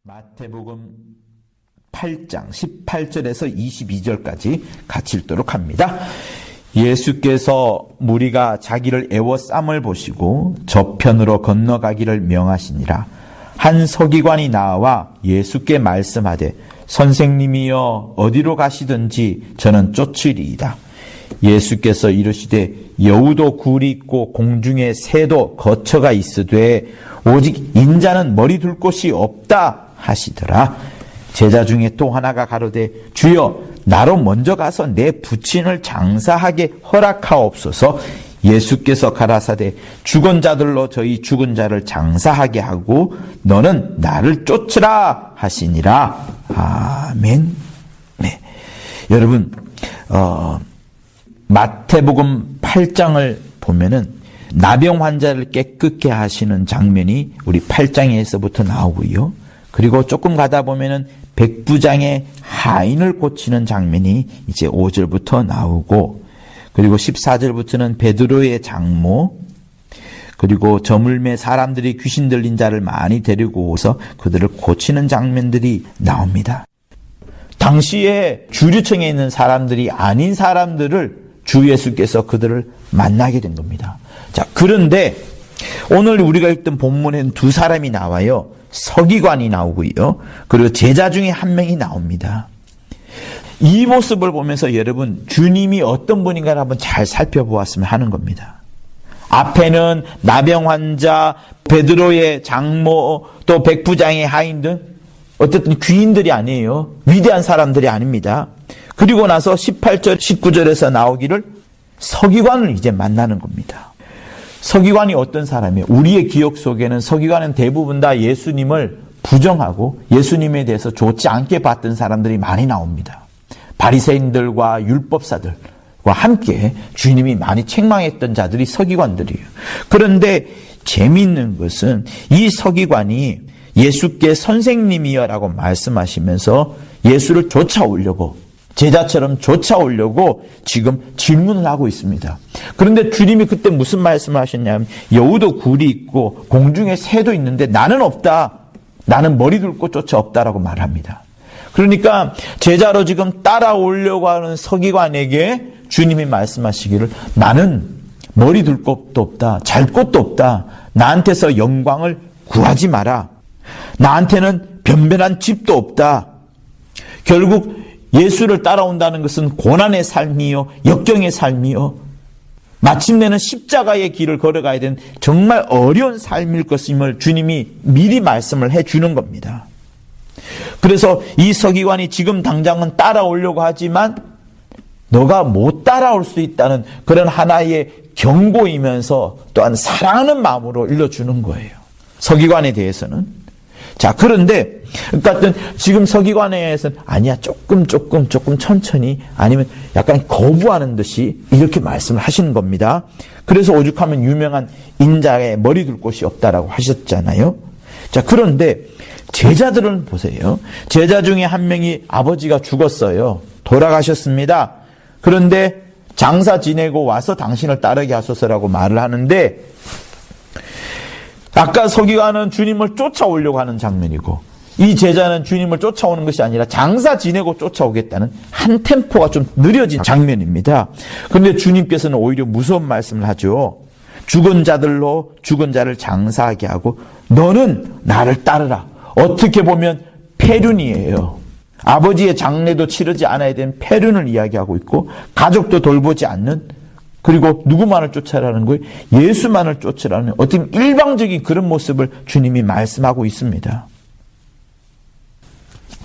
마태복음 8장 18절에서 22절까지 같이 읽도록 합니다. 예수께서 무리가 자기를 애워쌈을 보시고 저편으로 건너가기를 명하시니라. 한 서기관이 나와 예수께 말씀하되 선생님이여 어디로 가시든지 저는 쫓으리이다. 예수께서 이르시되 여우도 굴이 있고 공중에 새도 거처가 있으되 오직 인자는 머리 둘 곳이 없다 하시더라. 제자 중에 또 하나가 가로되 주여 나로 먼저 가서 내 부친을 장사하게 허락하옵소서. 예수께서 가라사대 죽은 자들로 저희 죽은 자를 장사하게 하고 너는 나를 쫓으라 하시니라. 아멘. 네. 여러분 마태복음 8장을 보면은 나병 환자를 깨끗게 하시는 장면이 우리 8장에서부터 나오고요. 그리고 조금 가다 보면은 백부장의 하인을 고치는 장면이 이제 5절부터 나오고, 그리고 14절부터는 베드로의 장모, 그리고 저물매 사람들이 귀신 들린 자를 많이 데리고 오서 그들을 고치는 장면들이 나옵니다. 당시에 주류층에 있는 사람들이 아닌 사람들을 주 예수께서 그들을 만나게 된 겁니다. 자, 그런데 오늘 우리가 읽던 본문에는 두 사람이 나와요. 서기관이 나오고요. 그리고 제자 중에 한 명이 나옵니다. 이 모습을 보면서 여러분 주님이 어떤 분인가를 한번 잘 살펴보았으면 하는 겁니다. 앞에는 나병 환자, 베드로의 장모, 또 백부장의 하인 등 어쨌든 귀인들이 아니에요. 위대한 사람들이 아닙니다. 그리고 나서 18절, 19절에서 나오기를 서기관을 이제 만나는 겁니다. 서기관이 어떤 사람이에요? 우리의 기억 속에는 서기관은 대부분 다 예수님을 부정하고 예수님에 대해서 좋지 않게 봤던 사람들이 많이 나옵니다. 바리새인들과 율법사들과 함께 주님이 많이 책망했던 자들이 서기관들이에요. 그런데 재미있는 것은 이 서기관이 예수께 선생님이여라고 말씀하시면서 예수를 쫓아오려고, 제자처럼 쫓아오려고 지금 질문을 하고 있습니다. 그런데 주님이 그때 무슨 말씀을 하셨냐면 여우도 굴이 있고 공중에 새도 있는데 나는 없다. 나는 머리 둘 곳조차 없다라고 말합니다. 그러니까 제자로 지금 따라오려고 하는 서기관에게 주님이 말씀하시기를 나는 머리 둘 곳도 없다. 잘 곳도 없다. 나한테서 영광을 구하지 마라. 나한테는 변변한 집도 없다. 결국 예수를 따라온다는 것은 고난의 삶이요, 역경의 삶이요, 마침내는 십자가의 길을 걸어가야 되는 정말 어려운 삶일 것임을 주님이 미리 말씀을 해주는 겁니다. 그래서 이 서기관이 지금 당장은 따라오려고 하지만 너가 못 따라올 수 있다는 그런 하나의 경고이면서 또한 사랑하는 마음으로 일러주는 거예요. 서기관에 대해서는. 자, 그런데 그러니까 지금 서기관에서는 아니야, 조금 천천히, 아니면 약간 거부하는 듯이 이렇게 말씀을 하시는 겁니다. 그래서 오죽하면 유명한 인자의 머리 둘 곳이 없다라고 하셨잖아요. 자, 그런데 제자들은 보세요. 제자 중에 한 명이 아버지가 죽었어요. 돌아가셨습니다. 그런데 장사 지내고 와서 당신을 따르게 하소서라고 말을 하는데, 아까 서기관은 주님을 쫓아오려고 하는 장면이고 이 제자는 주님을 쫓아오는 것이 아니라 장사 지내고 쫓아오겠다는 한 템포가 좀 느려진 장면입니다. 그런데 주님께서는 오히려 무서운 말씀을 하죠. 죽은 자들로 죽은 자를 장사하게 하고 너는 나를 따르라. 어떻게 보면 폐륜이에요. 아버지의 장례도 치르지 않아야 되는 폐륜을 이야기하고 있고 가족도 돌보지 않는, 그리고 누구만을 쫓아라는 거예요? 예수만을 쫓으라는 어떤 일방적인 그런 모습을 주님이 말씀하고 있습니다.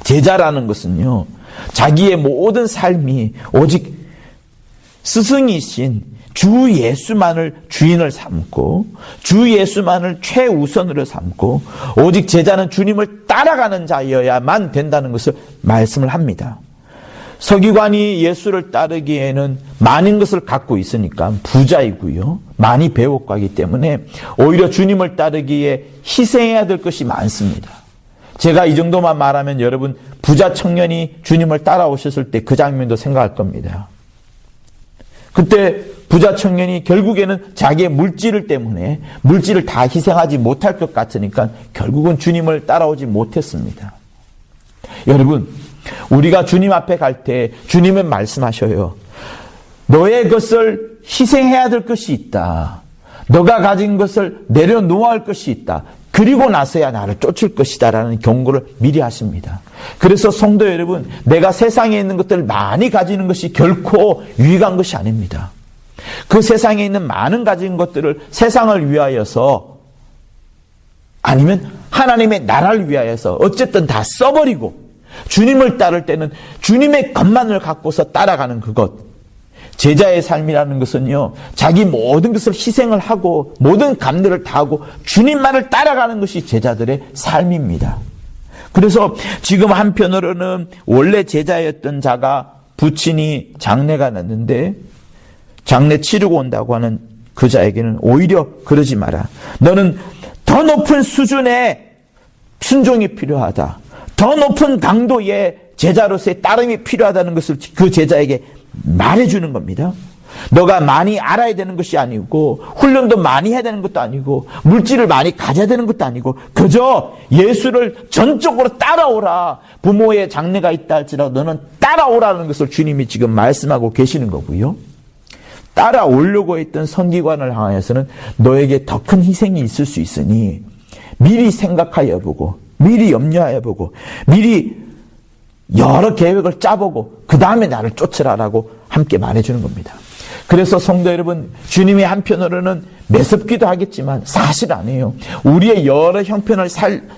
제자라는 것은요, 자기의 모든 삶이 오직 스승이신 주 예수만을 주인을 삼고 주 예수만을 최우선으로 삼고 오직 제자는 주님을 따라가는 자여야만 된다는 것을 말씀을 합니다. 서기관이 예수를 따르기에는 많은 것을 갖고 있으니까 부자이고요, 많이 배웠고 하기 때문에 오히려 주님을 따르기에 희생해야 될 것이 많습니다. 제가 이 정도만 말하면 여러분 부자 청년이 주님을 따라오셨을 때 그 장면도 생각할 겁니다. 그때 부자 청년이 결국에는 자기의 물질을 때문에 물질을 다 희생하지 못할 것 같으니까 결국은 주님을 따라오지 못했습니다. 여러분, 우리가 주님 앞에 갈 때 주님은 말씀하셔요. 너의 것을 희생해야 될 것이 있다. 너가 가진 것을 내려놓아야 할 것이 있다. 그리고 나서야 나를 쫓을 것이다 라는 경고를 미리 하십니다. 그래서 성도 여러분, 내가 세상에 있는 것들을 많이 가지는 것이 결코 유익한 것이 아닙니다. 그 세상에 있는 많은 가진 것들을 세상을 위하여서 아니면 하나님의 나라를 위하여서 어쨌든 다 써버리고 주님을 따를 때는 주님의 것만을 갖고서 따라가는 그것, 제자의 삶이라는 것은요, 자기 모든 것을 희생을 하고 모든 감내를 다하고 주님만을 따라가는 것이 제자들의 삶입니다. 그래서 지금 한편으로는 원래 제자였던 자가 부친이 장례가 났는데 장례 치르고 온다고 하는 그 자에게는 오히려 그러지 마라. 너는 더 높은 수준의 순종이 필요하다. 더 높은 강도의 제자로서의 따름이 필요하다는 것을 그 제자에게 말해주는 겁니다. 너가 많이 알아야 되는 것이 아니고 훈련도 많이 해야 되는 것도 아니고 물질을 많이 가져야 되는 것도 아니고 그저 예수를 전적으로 따라오라. 부모의 장례가 있다 할지라도 너는 따라오라는 것을 주님이 지금 말씀하고 계시는 거고요. 따라오려고 했던 선기관을 향하여서는 너에게 더 큰 희생이 있을 수 있으니 미리 생각하여 보고 미리 염려하여 보고 미리 여러 계획을 짜보고 그 다음에 나를 쫓으라라고 함께 말해주는 겁니다. 그래서 성도 여러분, 주님이 한편으로는 매섭기도 하겠지만 사실 아니에요. 우리의 여러 형편을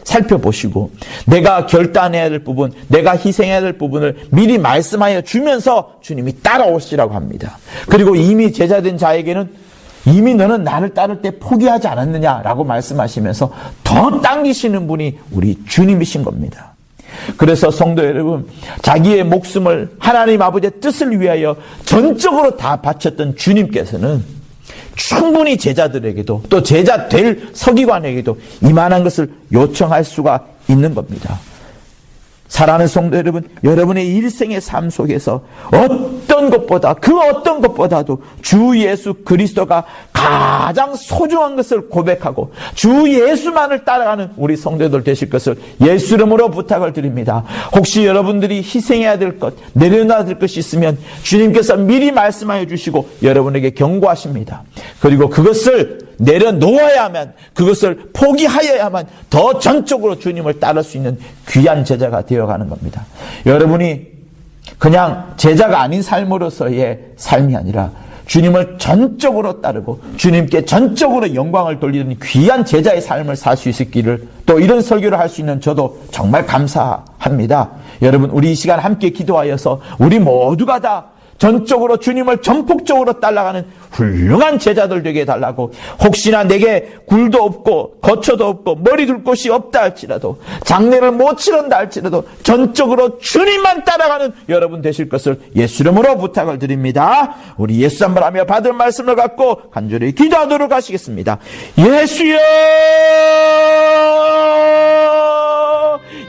살펴보시고 내가 결단해야 될 부분, 내가 희생해야 될 부분을 미리 말씀하여 주면서 주님이 따라오시라고 합니다. 그리고 이미 제자된 자에게는 이미 너는 나를 따를 때 포기하지 않았느냐라고 말씀하시면서 더 당기시는 분이 우리 주님이신 겁니다. 그래서 성도 여러분, 자기의 목숨을 하나님 아버지의 뜻을 위하여 전적으로 다 바쳤던 주님께서는 충분히 제자들에게도 또 제자 될 서기관에게도 이만한 것을 요청할 수가 있는 겁니다. 사랑하는 성도 여러분, 여러분의 일생의 삶 속에서 어떤 것보다 그 어떤 것보다도 주 예수 그리스도가 가장 소중한 것을 고백하고 주 예수만을 따라가는 우리 성도들 되실 것을 예수 이름으로 부탁을 드립니다. 혹시 여러분들이 희생해야 될 것, 내려놔야 될 것이 있으면 주님께서 미리 말씀하여 주시고 여러분에게 경고하십니다. 그리고 그것을 내려놓아야만, 그것을 포기하여야만 더 전적으로 주님을 따를 수 있는 귀한 제자가 되어가는 겁니다. 여러분이 그냥 제자가 아닌 삶으로서의 삶이 아니라 주님을 전적으로 따르고 주님께 전적으로 영광을 돌리는 귀한 제자의 삶을 살 수 있기를, 또 이런 설교를 할 수 있는 저도 정말 감사합니다. 여러분, 우리 이 시간 함께 기도하여서 우리 모두가 다 전적으로 주님을 전폭적으로 따라가는 훌륭한 제자들 되게 해달라고, 혹시나 내게 굴도 없고 거처도 없고 머리 둘 곳이 없다 할지라도 장례를 못 치른다 할지라도 전적으로 주님만 따라가는 여러분 되실 것을 예수 이름으로 부탁을 드립니다. 우리 예수 한번 하며 받을 말씀을 갖고 간절히 기도하도록 하시겠습니다. 예수여,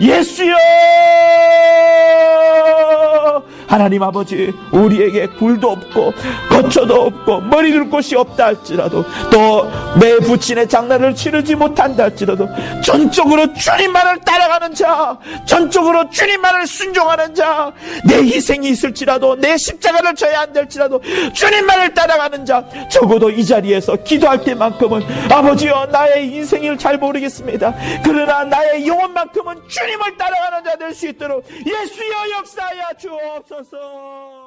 예수여. 하나님 아버지, 우리에게 굴도 없고 거처도 없고 머리 둘 곳이 없다 할지라도 또 내 부친의 장례를 치르지 못한다 할지라도 전적으로 주님만을 따라가는 자, 전적으로 주님만을 순종하는 자, 내 희생이 있을지라도 내 십자가를 져야 한달지라도 주님만을 따라가는 자, 적어도 이 자리에서 기도할 때만큼은 아버지여, 나의 인생을 잘 모르겠습니다. 그러나 나의 영혼만큼은 주님을 따라가는 자 될 수 있도록 예수여 역사하여 주옵소서.